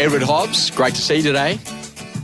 Edward Hobbs, great to see you today.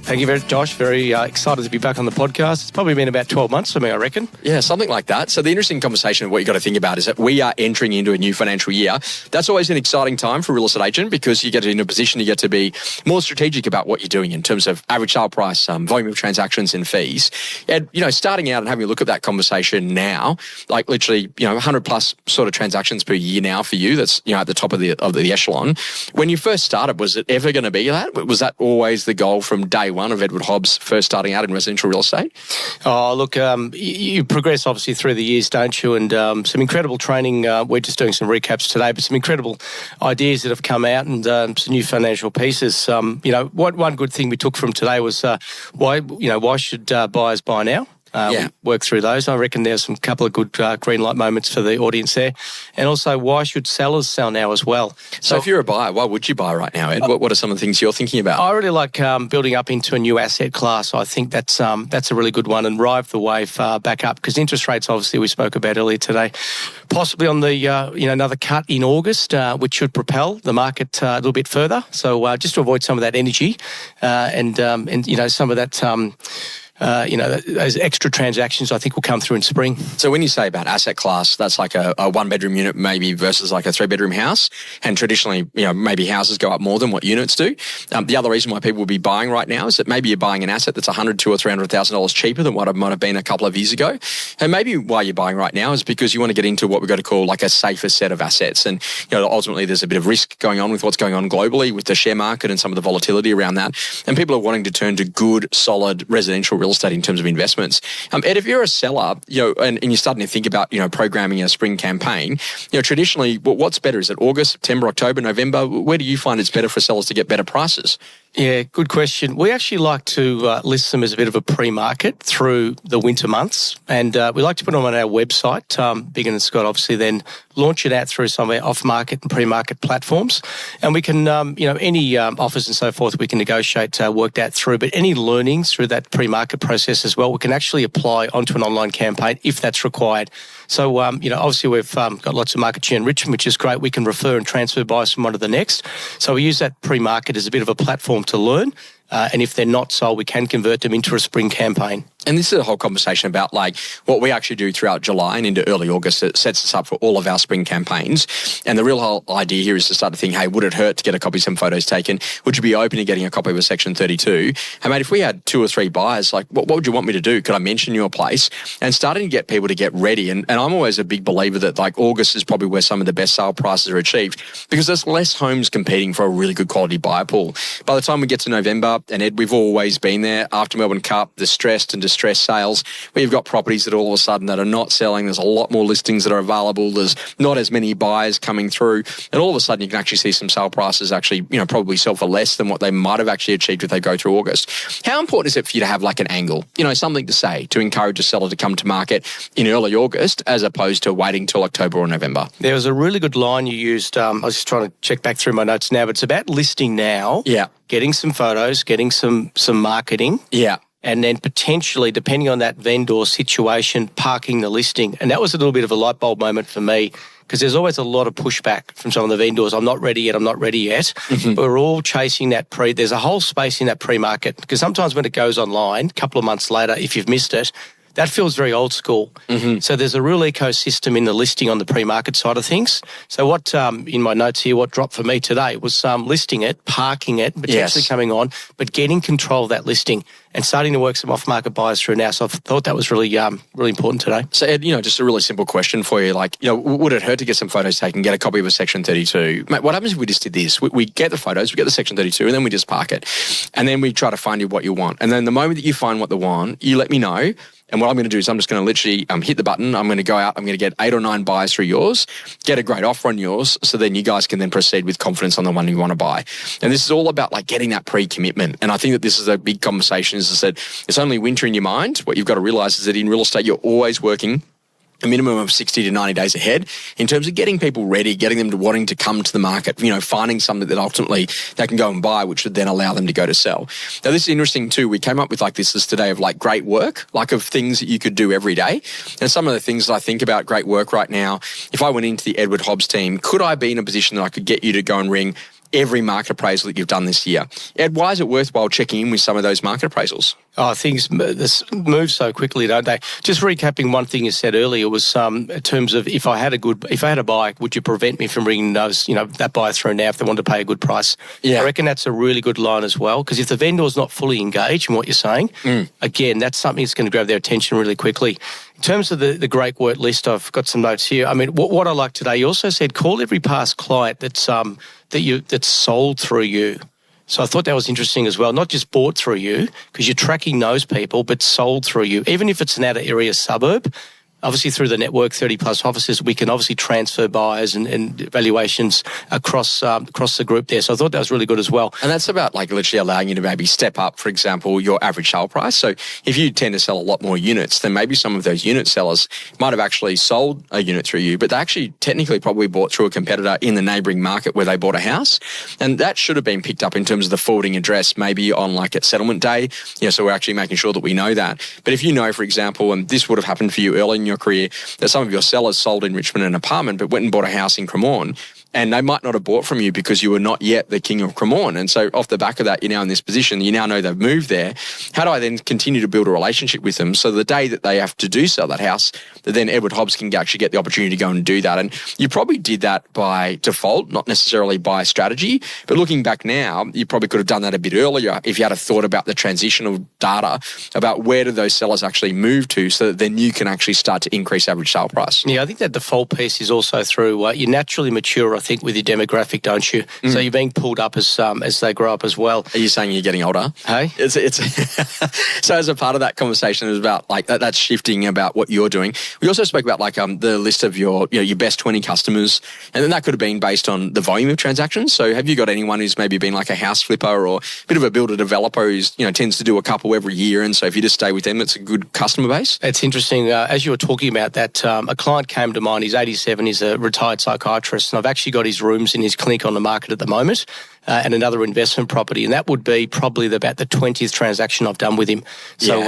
Thank you very much, Josh. Very excited to be back on the podcast. It's probably been about 12 months for me, I reckon. Yeah, something like that. So the interesting conversation of what you got to think about is that we are entering into a new financial year. That's always an exciting time for a real estate agent because you get in a position, you get to be more strategic about what you're doing in terms of average sale price, volume of transactions and fees. And, starting out and having a look at that conversation now, like literally, 100 plus sort of transactions per year now for you, that's, at the top of the echelon. When you first started, was it ever going to be that? Was that always the goal from day one of Edward Hobbs first starting out in residential real estate? Oh, look, you progress obviously through the years, don't you? And some incredible training. We're just doing some recaps today, but some incredible ideas that have come out and some new financial pieces. One good thing we took from today was why should buyers buy now? Work through those. I reckon there's some couple of good green light moments for the audience there. And also, why should sellers sell now as well? So if you're a buyer, why would you buy right now, Ed? What are some of the things you're thinking about? I really like building up into a new asset class. I think that's a really good one and ride the wave back up because interest rates, obviously, we spoke about earlier today, possibly on the another cut in August, which should propel the market a little bit further. So just to avoid some of that energy and some of that. Those extra transactions I think will come through in spring. So when you say about asset class, that's like a one-bedroom unit maybe versus like a three-bedroom house. And traditionally, maybe houses go up more than what units do. The other reason why people will be buying right now is that maybe you're buying an asset that's $100,000, $200,000 or $300,000 cheaper than what it might have been a couple of years ago. And maybe why you're buying right now is because you want to get into what we've got to call like a safer set of assets. And ultimately there's a bit of risk going on with what's going on globally with the share market and some of the volatility around that. And people are wanting to turn to good, solid residential real estate in terms of investments. Ed, if you're a seller, and you're starting to think about, programming a spring campaign, traditionally, what's better? Is it August, September, October, November? Where do you find it's better for sellers to get better prices? Yeah, good question. We actually like to list them as a bit of a pre-market through the winter months. And we like to put them on our website, Big and Scott, obviously, then launch it out through some of our off-market and pre-market platforms. And we can, any offers and so forth, we can negotiate, work that through. But any learnings through that pre-market process as well, we can actually apply onto an online campaign if that's required. So, obviously we've got lots of market share enrichment, which is great. We can refer and transfer buyers from one to the next. So we use that pre-market as a bit of a platform to learn. And if they're not sold, we can convert them into a spring campaign. And this is a whole conversation about like what we actually do throughout July and into early August. It sets us up for all of our spring campaigns. And the real whole idea here is to start to think, hey, would it hurt to get a copy of some photos taken? Would you be open to getting a copy of a Section 32? Hey, mate, if we had 2 or 3 buyers, like what would you want me to do? Could I mention your place? And starting to get people to get ready. And I'm always a big believer that like August is probably where some of the best sale prices are achieved because there's less homes competing for a really good quality buyer pool. By the time we get to November, and Ed, we've always been there after Melbourne Cup, the stressed and distressed sales, where you've got properties that all of a sudden that are not selling. There's a lot more listings that are available. There's not as many buyers coming through. And all of a sudden you can actually see some sale prices actually, probably sell for less than what they might have actually achieved if they go through August. How important is it for you to have like an angle, something to say to encourage a seller to come to market in early August as opposed to waiting till October or November? There was a really good line you used. I was just trying to check back through my notes now, but it's about listing now. Yeah. Getting some photos, getting some marketing. Yeah. And then potentially, depending on that vendor situation, parking the listing. And that was a little bit of a light bulb moment for me because there's always a lot of pushback from some of the vendors. I'm not ready yet. Mm-hmm. But we're all chasing that there's a whole space in that pre-market because sometimes when it goes online, a couple of months later, if you've missed it, that feels very old school. Mm-hmm. So there's a real ecosystem in the listing on the pre-market side of things. So what, in my notes here, what dropped for me today was listing it, parking it, potentially coming on, but getting control of that listing and starting to work some off-market buyers through now. So I thought that was really really important today. So Ed, just a really simple question for you. Like, would it hurt to get some photos taken, get a copy of a Section 32? Mate, what happens if we just did this? We get the photos, we get the Section 32, and then we just park it. And then we try to find you what you want. And then the moment that you find what they want, you let me know. And what I'm going to do is I'm just going to literally hit the button. I'm going to go out. I'm going to get 8 or 9 buyers through yours, get a great offer on yours. So then you guys can then proceed with confidence on the one you want to buy. And this is all about like getting that pre-commitment. And I think that this is a big conversation is that it's only winter in your mind. What you've got to realize is that in real estate, you're always working a minimum of 60 to 90 days ahead in terms of getting people ready, getting them to wanting to come to the market, finding something that ultimately they can go and buy, which would then allow them to go to sell. Now, this is interesting too. We came up with like this list today of like great work, like of things that you could do every day. And some of the things that I think about great work right now, if I went into the Edward Hobbs team, could I be in a position that I could get you to go and ring every market appraisal that you've done this year. Ed, why is it worthwhile checking in with some of those market appraisals? Oh, things move so quickly, don't they? Just recapping one thing you said earlier was in terms of if I had a buy, would you prevent me from bringing that buyer through now if they want to pay a good price? Yeah. I reckon that's a really good line as well, because if the vendor's not fully engaged in what you're saying, again, that's something that's going to grab their attention really quickly. In terms of the great word list, I've got some notes here. I mean, what I like today, you also said call every past client that's sold through you. So I thought that was interesting as well, not just bought through you, because you're tracking those people, but sold through you. Even if it's an outer area suburb, obviously through the network, 30-plus offices, we can obviously transfer buyers and valuations across the group there. So I thought that was really good as well. And that's about like literally allowing you to maybe step up, for example, your average sale price. So if you tend to sell a lot more units, then maybe some of those unit sellers might have actually sold a unit through you, but they actually technically probably bought through a competitor in the neighbouring market where they bought a house. And that should have been picked up in terms of the forwarding address, maybe on like at settlement day. So we're actually making sure that we know that. But if you know, for example, and this would have happened for you early in your career, that some of your sellers sold in Richmond an apartment but went and bought a house in Cremorne, and they might not have bought from you because you were not yet the king of Cremorne. And so off the back of that, you're now in this position. You now know they've moved there. How do I then continue to build a relationship with them so the day that they have to sell that house, that then Edward Hobbs can actually get the opportunity to go and do that? And you probably did that by default, not necessarily by strategy. But looking back now, you probably could have done that a bit earlier if you had a thought about the transitional data, about where do those sellers actually move to, so that then you can actually start to increase average sale price. Yeah, I think that default piece is also through you naturally mature, I think, with your demographic, don't you? So you're being pulled up as they grow up as well. Are you saying you're getting older? Hey? It's So as a part of that conversation, it was about like that's shifting about what you're doing. We also spoke about like the list of your best 20 customers, and then that could have been based on the volume of transactions. So have you got anyone who's maybe been like a house flipper or a bit of a builder developer who's tends to do a couple every year, and so if you just stay with them, it's a good customer base? It's interesting. As you were talking about that, a client came to mind. He's 87. He's a retired psychiatrist, and I've actually got his rooms in his clinic on the market at the moment, and another investment property, and that would be probably about the 20th transaction I've done with him. So,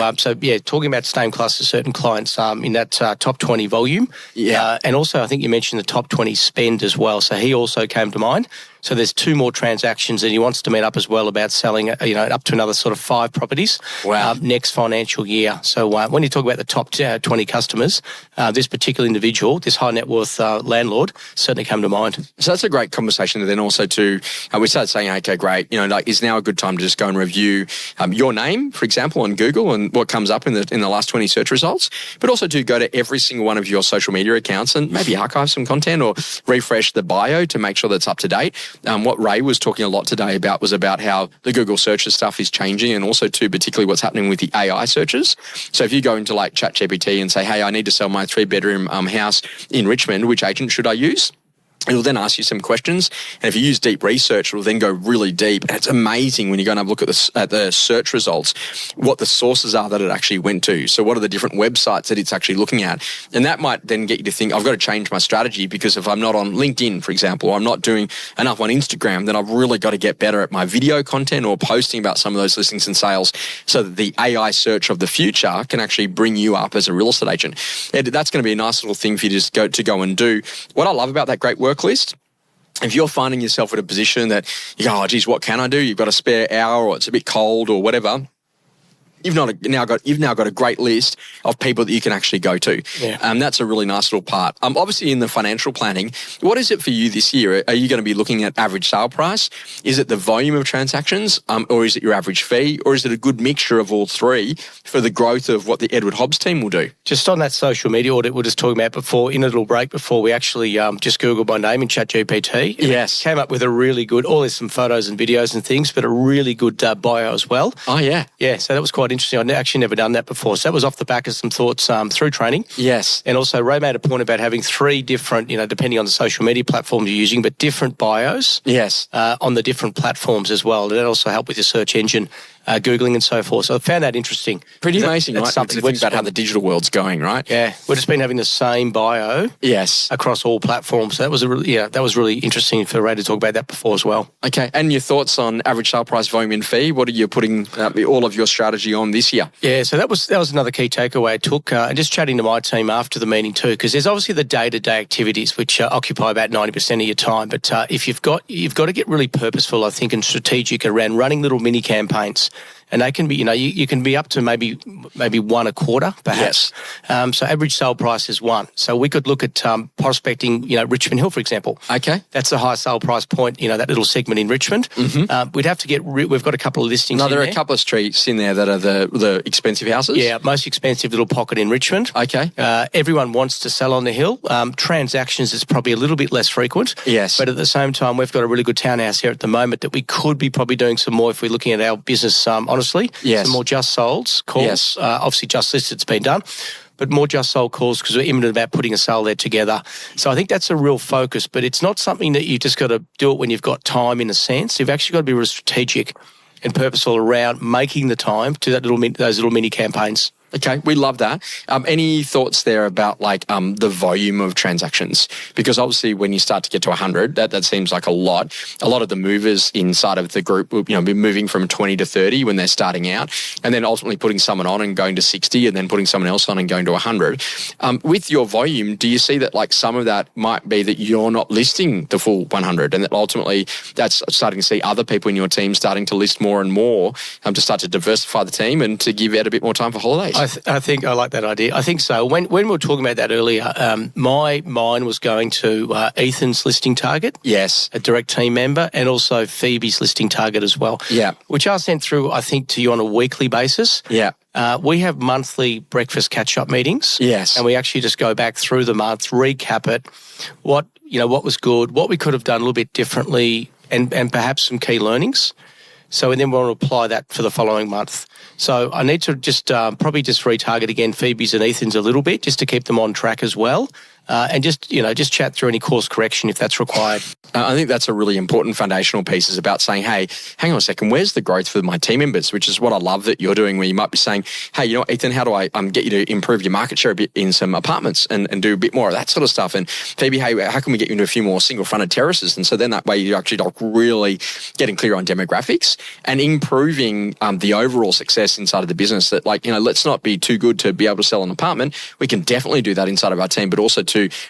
talking about staying close to certain clients in that top 20 volume, and also I think you mentioned the top 20 spend as well. So he also came to mind. So there's 2 more transactions, and he wants to meet up as well about selling, up to another sort of 5 properties next financial year. So when you talk about the top 20 customers, this particular individual, this high net worth landlord, certainly came to mind. So that's a great conversation. And then also we started saying, okay, great, is now a good time to just go and review your name, for example, on Google and what comes up in the last 20 search results, but also to go to every single one of your social media accounts and maybe archive some content or refresh the bio to make sure that's up to date. What Ray was talking a lot today about was about how the Google searches stuff is changing, and also too, particularly what's happening with the AI searches. So if you go into like ChatGPT and say, hey, I need to sell my 3-bedroom house in Richmond, which agent should I use? It'll then ask you some questions, and if you use deep research, it'll then go really deep. And it's amazing when you go and have a look at the search results, what the sources are that it actually went to. So what are the different websites that it's actually looking at? And that might then get you to think, I've got to change my strategy, because if I'm not on LinkedIn, for example, or I'm not doing enough on Instagram, then I've really got to get better at my video content or posting about some of those listings and sales, so that the AI search of the future can actually bring you up as a real estate agent. And that's going to be a nice little thing for you to go and do. What I love about that great work list, if you're finding yourself at a position that you go, oh, geez, what can I do? You've got a spare hour, or it's a bit cold or whatever, you've now got a great list of people that you can actually go to. Yeah. That's a really nice little part. Obviously, in the financial planning, what is it for you this year? Are you going to be looking at average sale price? Is it the volume of transactions, or is it your average fee, or is it a good mixture of all three for the growth of what the Edward Hobbs team will do? Just on that social media audit we were just talking about before, in a little break before, we actually just Googled my name in ChatGPT. Yes. Came up with a really good, there's some photos and videos and things, but a really good bio as well. Oh, yeah. Yeah, so that was quite interesting. I'd actually never done that before. So that was off the back of some thoughts through training. Yes. And also Ray made a point about having 3 different, depending on the social media platforms you're using, but different bios. Yes. On the different platforms as well. And that also helped with your search engine. Googling and so forth. So I found that interesting. Pretty amazing, that's right? Something To think about how the digital world's going, right? Yeah, we've just been having the same bio across all platforms. So that was that was really interesting for Ray to talk about that before as well. Okay, and your thoughts on average sale price, volume and fee? What are you putting all of your strategy on this year? Yeah, so that was another key takeaway I took, and just chatting to my team after the meeting too, because there's obviously the day-to-day activities which occupy about 90% of your time. But if you've got to get really purposeful, I think, and strategic around running little mini campaigns. And they can be, you can be up to maybe one a quarter, perhaps. Yes. So average sale price is one. So we could look at prospecting, Richmond Hill, for example. Okay. That's the high sale price point, that little segment in Richmond. Mm-hmm. We'd have to we've got a couple of listings there are a couple of streets in there that are the expensive houses? Yeah, most expensive little pocket in Richmond. Okay. Everyone wants to sell on the hill. Transactions is probably a little bit less frequent. Yes. But at the same time, we've got a really good townhouse here at the moment that we could be probably doing some more if we're looking at our business, honestly. Yes. Some more just solds calls. Yes. Obviously, just listed's been done, but more just sold calls because we're imminent about putting a sale there together. So I think that's a real focus, but it's not something that you just got to do it when you've got time in a sense. You've actually got to be really strategic and purposeful around making the time to those little mini campaigns. Okay, we love that. Any thoughts there about the volume of transactions? Because obviously when you start to get to 100, that seems like a lot. A lot of the movers inside of the group will be moving from 20 to 30 when they're starting out, and then ultimately putting someone on and going to 60 and then putting someone else on and going to 100. With your volume, do you see that some of that might be that you're not listing the full 100 and that ultimately that's starting to see other people in your team starting to list more and more to start to diversify the team and to give Ed a bit more time for holidays? I think I like that idea. I think so. When we were talking about that earlier, my mind was going to Ethan's listing target. Yes. A direct team member, and also Phoebe's listing target as well. Yeah. Which I sent through, I think, to you on a weekly basis. Yeah. We have monthly breakfast catch-up meetings. Yes. And we actually just go back through the month, recap it, what was good, what we could have done a little bit differently, and perhaps some key learnings. So and then we want to apply that for the following month. So I need to just probably just retarget again Phoebe's and Ethan's a little bit just to keep them on track as well. And just chat through any course correction if that's required. I think that's a really important foundational piece, is about saying, hey, hang on a second, where's the growth for my team members? Which is what I love that you're doing, where you might be saying, hey, Ethan, how do I get you to improve your market share a bit in some apartments and do a bit more of that sort of stuff? And Phoebe, hey, how can we get you into a few more single-fronted terraces? And so then that way you're actually really getting clear on demographics and improving the overall success inside of the business. That let's not be too good to be able to sell an apartment. We can definitely do that inside of our team, but also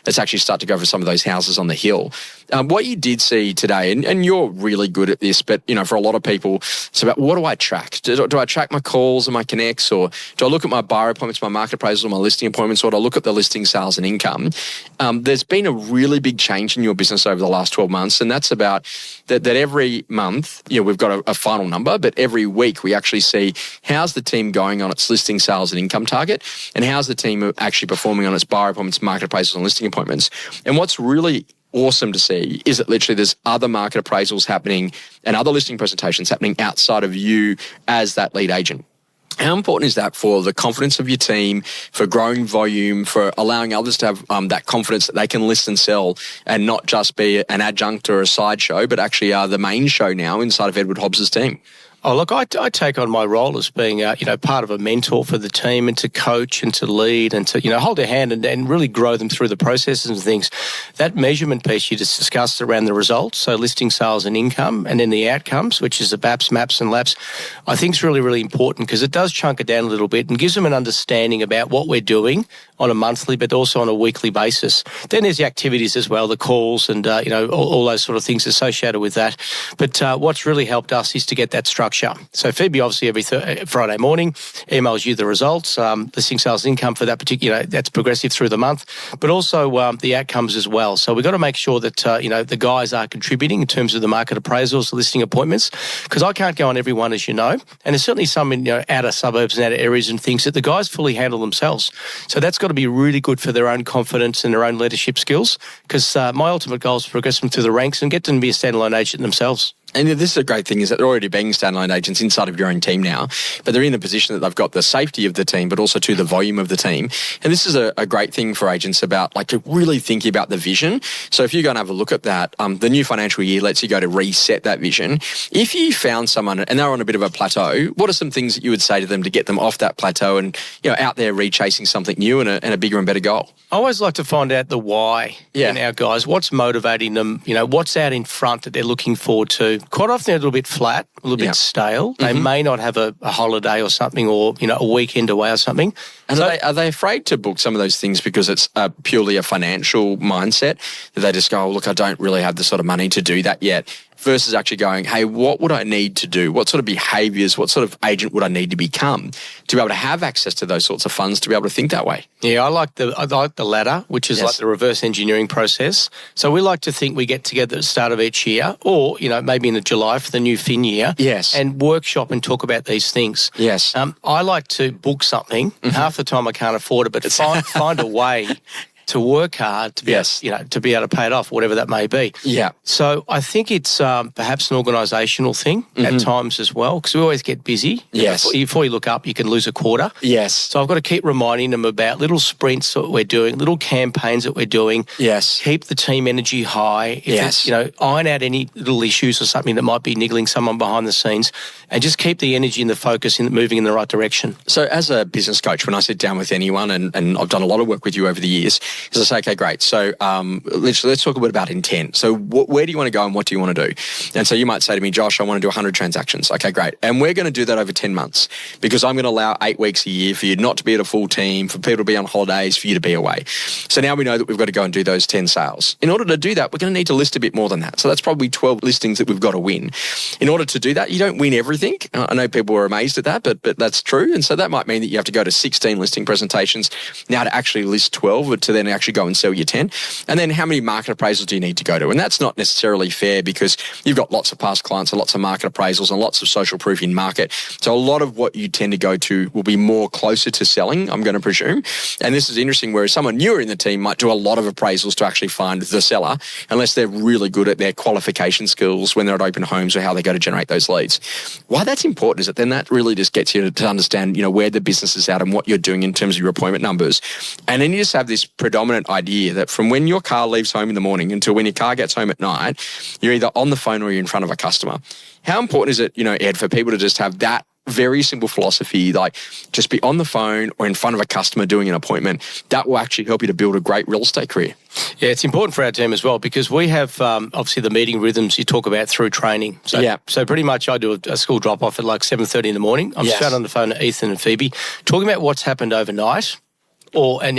let's actually start to go for some of those houses on the hill. What you did see today, and you're really good at this, but for a lot of people, it's about, what do I track? Do I track my calls and my connects, or do I look at my buyer appointments, my market appraisals, my listing appointments, or do I look at the listing sales and income? There's been a really big change in your business over the last 12 months, and that's about that every month, we've got a final number, but every week we actually see how's the team going on its listing sales and income target, and how's the team actually performing on its buyer appointments, market appraisals, and listing appointments. And what's really awesome to see is that literally there's other market appraisals happening and other listing presentations happening outside of you as that lead agent. How important is that for the confidence of your team, for growing volume, for allowing others to have that confidence that they can list and sell and not just be an adjunct or a sideshow, but actually are the main show now inside of Edward Hobbs's team? Oh, look, I take on my role as being, part of a mentor for the team, and to coach and to lead and to, hold their hand and really grow them through the processes and things. That measurement piece you just discussed around the results, so listing sales and income, and then the outcomes, which is the BAPs, MAPs and LAPs, I think is really, really important because it does chunk it down a little bit and gives them an understanding about what we're doing on a monthly but also on a weekly basis. Then there's the activities as well, the calls and, all those sort of things associated with that. But what's really helped us is to get that structure. So Phoebe obviously every Friday morning emails you the results, listing sales income for that particular, that's progressive through the month, but also the outcomes as well. So we've got to make sure that, the guys are contributing in terms of the market appraisals, the listing appointments, because I can't go on every one, as you know, and there's certainly some in outer suburbs and outer areas and things that the guys fully handle themselves. So that's got to be really good for their own confidence and their own leadership skills, because my ultimate goal is to progress them through the ranks and get them to be a standalone agent themselves. And this is a great thing, is that they're already being standalone agents inside of your own team now, but they're in a position that they've got the safety of the team, but also to the volume of the team. And this is a great thing for agents about like to really thinking about the vision. So if you go and have a look at that, the new financial year lets you go to reset that vision. If you found someone and they're on a bit of a plateau, what are some things that you would say to them to get them off that plateau and, you know, out there rechasing something new and a bigger and better goal? I always like to find out the why in our guys. What's motivating them? You know, what's out in front that they're looking forward to? Quite often they're a little bit flat, a little bit stale. They may not have a holiday or something, or, you know, a weekend away or something. And so, are they afraid to book some of those things because it's purely a financial mindset that they just go, oh, look, I don't really have the sort of money to do that yet, versus actually going, hey, what would I need to do? What sort of behaviours, what sort of agent would I need to become to be able to have access to those sorts of funds, to be able to think that way? Yeah, I like the latter, which is like the reverse engineering process. So we like to think we get together at the start of each year, or, you know, maybe in the July for the new fin year, and workshop and talk about these things. Yes. I like to book something. Half the time I can't afford it, but find a way to work hard to be able, to be able to pay it off, whatever that may be. Yeah. So I think it's perhaps an organisational thing at times as well, because we always get busy. Yes. Before you look up, you can lose a quarter. Yes. So I've got to keep reminding them about little sprints that we're doing, little campaigns that we're doing. Yes. Keep the team energy high. Yes. You know, iron out any little issues or something that might be niggling someone behind the scenes, and just keep the energy and the focus in moving in the right direction. So as a business coach, when I sit down with anyone, and I've done a lot of work with you over the years, is I say, okay, great. So let's talk a bit about intent. So where do you want to go and what do you want to do? And so you might say to me, Josh, I want to do 100 transactions. Okay, great. And we're going to do that over 10 months because I'm going to allow 8 weeks a year for you not to be at a full team, for people to be on holidays, for you to be away. So now we know that we've got to go and do those 10 sales. In order to do that, we're going to need to list a bit more than that. So that's probably 12 listings that we've got to win. In order to do that, you don't win everything. I know people are amazed at that, but that's true. And so that might mean that you have to go to 16 listing presentations now to actually list 12, to then actually go and sell your 10. And then how many market appraisals do you need to go to? And that's not necessarily fair because you've got lots of past clients and lots of market appraisals and lots of social proof in market. So a lot of what you tend to go to will be more closer to selling, I'm going to presume. And this is interesting, whereas someone newer in the team might do a lot of appraisals to actually find the seller, unless they're really good at their qualification skills when they're at open homes or how they go to generate those leads. Why that's important is that then that really just gets you to understand, you know, where the business is at and what you're doing in terms of your appointment numbers. And then you just have this predominant idea that from when your car leaves home in the morning until when your car gets home at night, you're either on the phone or you're in front of a customer. How important is it, you know, Ed, for people to just have that very simple philosophy, like just be on the phone or in front of a customer doing an appointment? That will actually help you to build a great real estate career. Yeah, it's important for our team as well because we have obviously the meeting rhythms you talk about through training. So pretty much I do a school drop-off at like 7:30 in the morning. I'm straight on the phone to Ethan and Phoebe, talking about what's happened overnight, we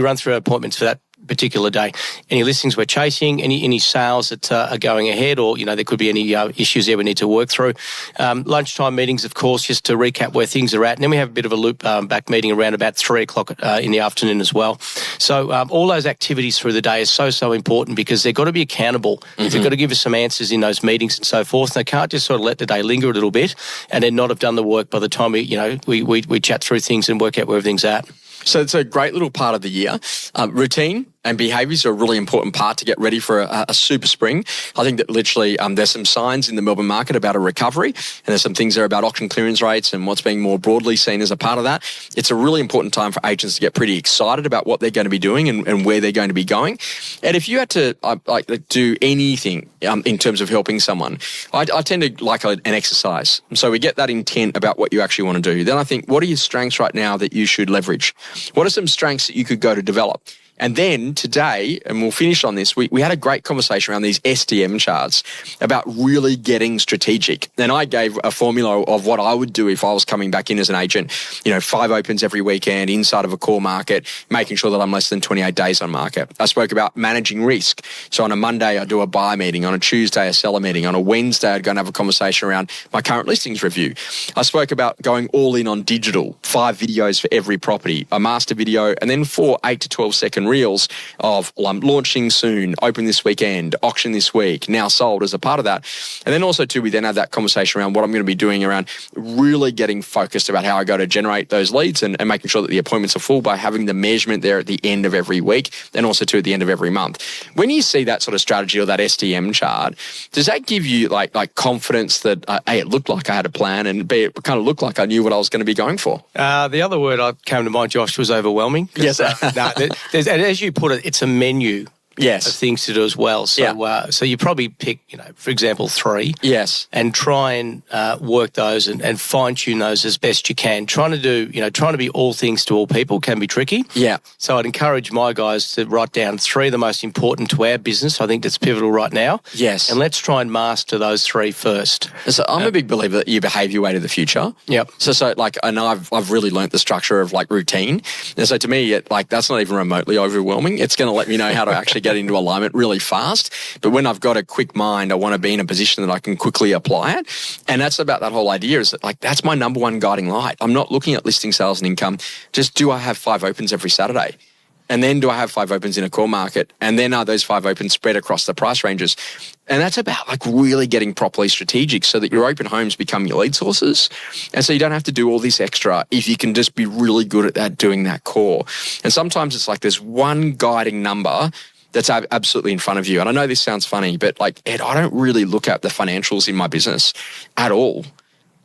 run through our appointments for that particular day. Any listings we're chasing, any sales that are going ahead, or, you know, there could be any issues there we need to work through. Lunchtime meetings, of course, just to recap where things are at. And then we have a bit of a loop back meeting around about 3 o'clock in the afternoon as well. So all those activities through the day is so important because they've got to be accountable. They've got to give us some answers in those meetings and so forth. And they can't just sort of let the day linger a little bit and then not have done the work by the time we chat through things and work out where everything's at. So it's a great little part of the year. Routine and behaviours are a really important part to get ready for a super spring. I think that literally there's some signs in the Melbourne market about a recovery, and there's some things there about auction clearance rates and what's being more broadly seen as a part of that. It's a really important time for agents to get pretty excited about what they're going to be doing and where they're going to be going. And if you had to do anything in terms of helping someone, I tend to like an exercise. So we get that intent about what you actually want to do. Then I think, what are your strengths right now that you should leverage? What are some strengths that you could go to develop? And then today, and we'll finish on this, we had a great conversation around these SDM charts about really getting strategic. And I gave a formula of what I would do if I was coming back in as an agent, 5 opens every weekend inside of a core market, making sure that I'm less than 28 days on market. I spoke about managing risk. So on a Monday, I do a buy meeting. On a Tuesday, a seller meeting. On a Wednesday, I'd go and have a conversation around my current listings review. I spoke about going all in on digital, 5 videos for every property, a master video, and then 4 8 to 12 second and reels of, well, I'm launching soon, open this weekend, auction this week, now sold as a part of that. And then also too, we then have that conversation around what I'm going to be doing around really getting focused about how I go to generate those leads and making sure that the appointments are full by having the measurement there at the end of every week and also too at the end of every month. When you see that sort of strategy or that STM chart, does that give you like confidence that A, it looked like I had a plan, and B, it kind of looked like I knew what I was going to be going for? The other word that came to mind, Josh, was overwhelming. Yes. And as you put it, it's a menu. Yes. Of things to do as well. So, so you probably pick, for example, 3. Yes. And try and work those and fine tune those as best you can. Trying to be all things to all people can be tricky. Yeah. So I'd encourage my guys to write down 3 of the most important to our business. I think that's pivotal right now. Yes. And let's try and master those 3 first. So I'm a big believer that you behave your way to the future. Yep. So and I've really learnt the structure of like routine. And so to me, that's not even remotely overwhelming. It's going to let me know how to actually get into alignment really fast. But when I've got a quick mind, I want to be in a position that I can quickly apply it. And that's about that whole idea, is that like that's my number one guiding light. I'm not looking at listing sales and income. Just, do I have 5 opens every Saturday? And then do I have 5 opens in a core market? And then are those 5 opens spread across the price ranges? And that's about like really getting properly strategic so that your open homes become your lead sources. And so you don't have to do all this extra if you can just be really good at that, doing that core. And sometimes it's like there's one guiding number that's absolutely in front of you. And I know this sounds funny, but like, Ed, I don't really look at the financials in my business at all.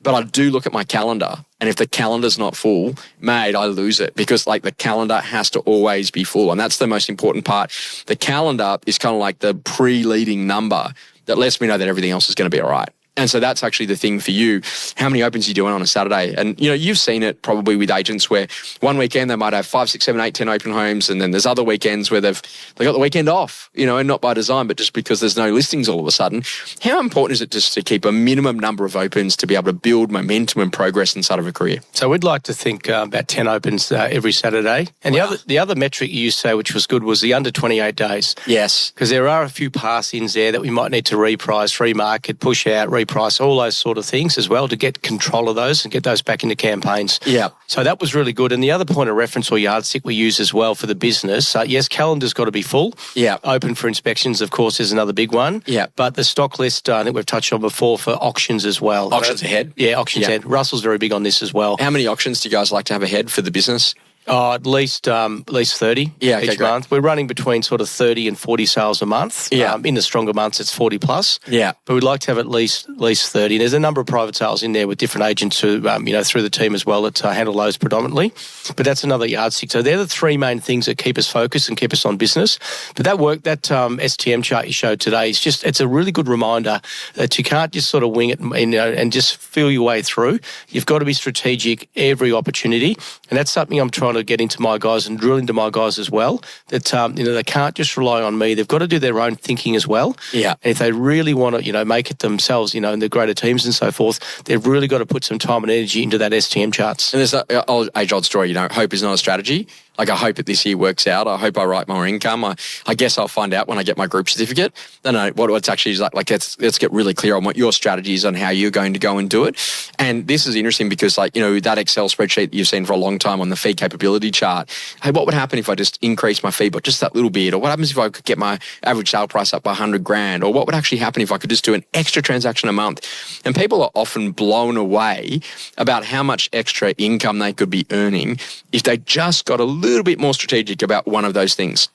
But I do look at my calendar. And if the calendar's not full, mate, I lose it, because like the calendar has to always be full. And that's the most important part. The calendar is kind of like the pre-leading number that lets me know that everything else is going to be all right. And so that's actually the thing for you. How many opens are you doing on a Saturday? And, you've seen it probably with agents where one weekend they might have 5, 6, 7, 8, 10 open homes. And then there's other weekends where they got the weekend off, and not by design, but just because there's no listings all of a sudden. How important is it just to keep a minimum number of opens to be able to build momentum and progress inside of a career? So we'd like to think about 10 opens every Saturday. And wow. the other metric you used to say, which was good, was the under 28 days. Yes. Because there are a few pass-ins there that we might need to reprice, remarket, push out, reprice, all those sort of things as well to get control of those and get those back into campaigns. Yeah. So that was really good. And the other point of reference or yardstick we use as well for the business, yes, calendar's got to be full. Yeah. Open for inspections, of course, is another big one. Yeah. But the stock list, I think we've touched on before, for auctions as well. Auctions ahead? Yeah, auctions ahead. Russell's very big on this as well. How many auctions do you guys like to have ahead for the business? At least 30 each month. We're running between sort of 30 and 40 sales a month. Yeah. In the stronger months, it's 40 plus. Yeah. But we'd like to have at least 30. And there's a number of private sales in there with different agents who, through the team as well, that handle those predominantly. But that's another yardstick. So they're the 3 main things that keep us focused and keep us on business. But that STM chart you showed today is it's a really good reminder that you can't just sort of wing it and just feel your way through. You've got to be strategic every opportunity. And that's something I'm trying to get into my guys and drill into my guys as well, that they can't just rely on me. They've got to do their own thinking as well. Yeah. And if they really want to make it themselves, in the greater teams and so forth, they've really got to put some time and energy into that STM charts. And there's an age-old story, hope is not a strategy. Like, I hope that this year works out. I hope I write more income. I guess I'll find out when I get my group certificate. No, what's actually like let's get really clear on what your strategy is on how you're going to go and do it. And this is interesting because, that Excel spreadsheet that you've seen for a long time on the fee capability chart. Hey, what would happen if I just increase my fee by just that little bit? Or what happens if I could get my average sale price up by $100,000? Or what would actually happen if I could just do an extra transaction a month? And people are often blown away about how much extra income they could be earning if they just got a little bit more strategic about one of those things.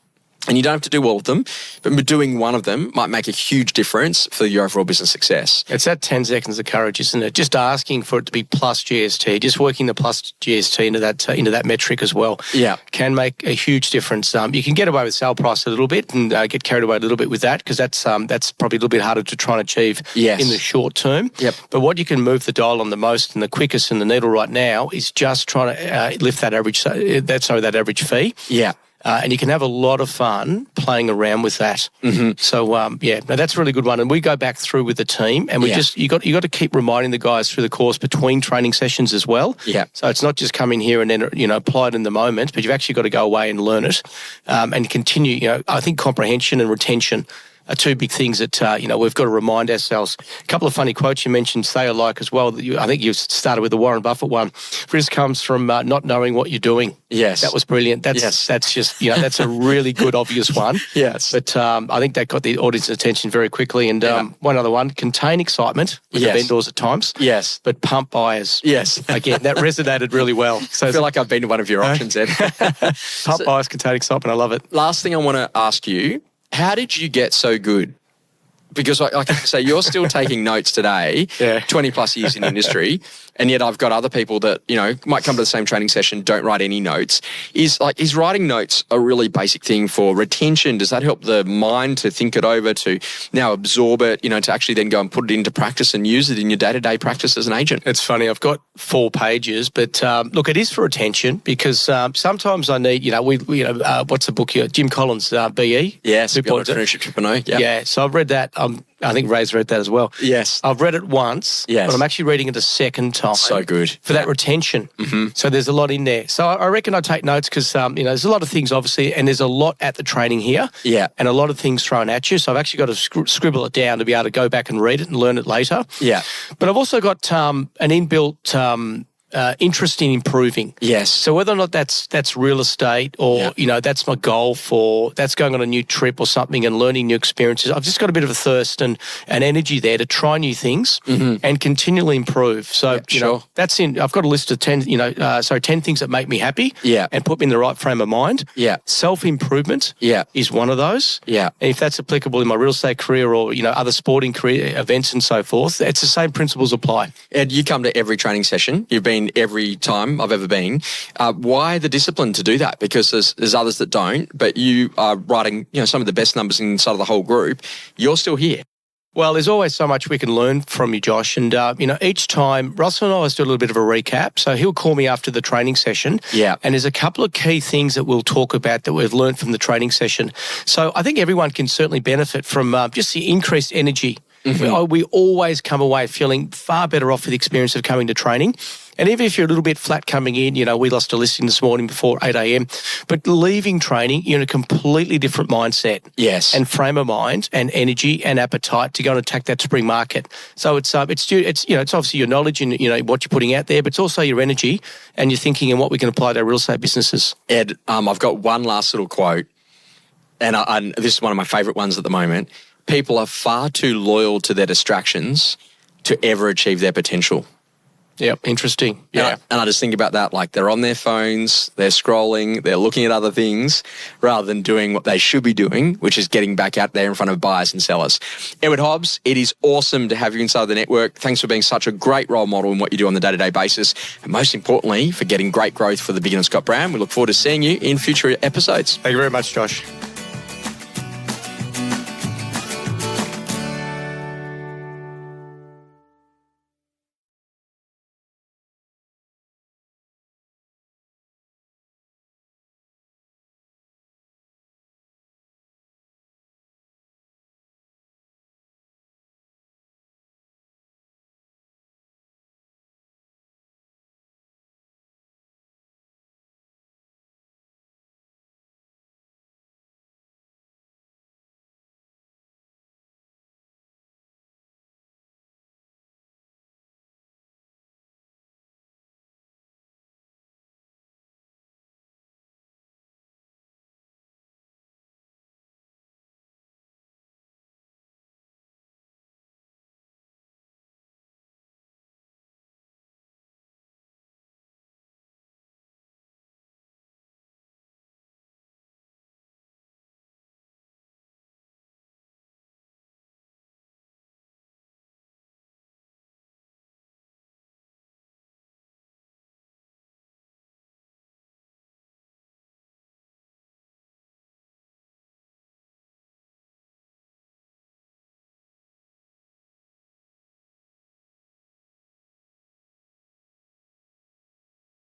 And you don't have to do all of them, but doing one of them might make a huge difference for your overall business success. It's that 10 seconds of courage, isn't it? Just asking for it to be plus GST, just working the plus GST into that metric as well. Yeah. Can make a huge difference. You can get away with sale price a little bit and get carried away a little bit with that, because that's probably a little bit harder to try and achieve in the short term. Yep. But what you can move the dial on the most and the quickest and the needle right now is just trying to lift that average fee. Yeah. And you can have a lot of fun playing around with that. Mm-hmm. So, that's a really good one. And we go back through with the team, and you got to keep reminding the guys through the course between training sessions as well. Yeah. So it's not just come in here and then apply it in the moment, but you've actually got to go away and learn it and continue. I think comprehension and retention are two big things that, we've got to remind ourselves. A couple of funny quotes you mentioned, stay alike as well. I think you started with the Warren Buffett one. Risk comes from not knowing what you're doing. Yes. That was brilliant. That's just, that's a really good, obvious one. Yes. But I think that got the audience's attention very quickly. And one other one, contain excitement with the vendors at times. Yes. But pump buyers. Yes. Again, that resonated really well. So I feel like I've been to one of your auctions, Ed. Pump buyers, contain excitement. I love it. Last thing I want to ask you, how did you get so good? Because I can say you're still taking notes today, 20 plus years in the industry, and yet I've got other people that, might come to the same training session, don't write any notes. Is writing notes a really basic thing for retention? Does that help the mind to think it over, to now absorb it, to actually then go and put it into practice and use it in your day-to-day practice as an agent? It's funny, I've got 4 pages, but look, it is for retention because sometimes I need, what's the book here? Jim Collins, BE? Yes, Entrepreneurship 2.0. Yeah, so I've read that. I think Ray's read that as well. Yes. I've read it once, but I'm actually reading it a second time. So good. For that retention. Mm-hmm. So there's a lot in there. So I reckon I take notes because, there's a lot of things, obviously, and there's a lot at the training here. Yeah. And a lot of things thrown at you. So I've actually got to scribble it down to be able to go back and read it and learn it later. Yeah. But I've also got an inbuilt interest in improving. Yes. So whether or not that's real estate or, that's my goal for, that's going on a new trip or something and learning new experiences, I've just got a bit of a thirst and energy there to try new things and continually improve. So, that's I've got a list of 10 things that make me happy and put me in the right frame of mind. Yeah. Self-improvement is one of those. Yeah. And if that's applicable in my real estate career or, other sporting career events and so forth, it's the same principles apply. Ed, you come to every training session. You've been every time I've ever been. Why the discipline to do that? Because there's others that don't, but you are writing, some of the best numbers inside of the whole group. You're still here. Well, there's always so much we can learn from you, Josh. And, each time, Russell and I always do a little bit of a recap. So he'll call me after the training session. Yeah. And there's a couple of key things that we'll talk about that we've learned from the training session. So I think everyone can certainly benefit from just the increased energy. Mm-hmm. We always come away feeling far better off with the experience of coming to training. And even if you're a little bit flat coming in, we lost a listing this morning before 8 a.m, but leaving training, you're in a completely different mindset. Yes. And frame of mind and energy and appetite to go and attack that spring market. So it's obviously your knowledge and, what you're putting out there, but it's also your energy and your thinking and what we can apply to our real estate businesses. Ed, I've got one last little quote, and this is one of my favourite ones at the moment. People are far too loyal to their distractions to ever achieve their potential. Yep, interesting. Yeah. And I just think about that, like they're on their phones, they're scrolling, they're looking at other things rather than doing what they should be doing, which is getting back out there in front of buyers and sellers. Edward Hobbs, it is awesome to have you inside the network. Thanks for being such a great role model in what you do on the day-to-day basis. And most importantly, for getting great growth for the Big & Scott brand. We look forward to seeing you in future episodes. Thank you very much, Josh.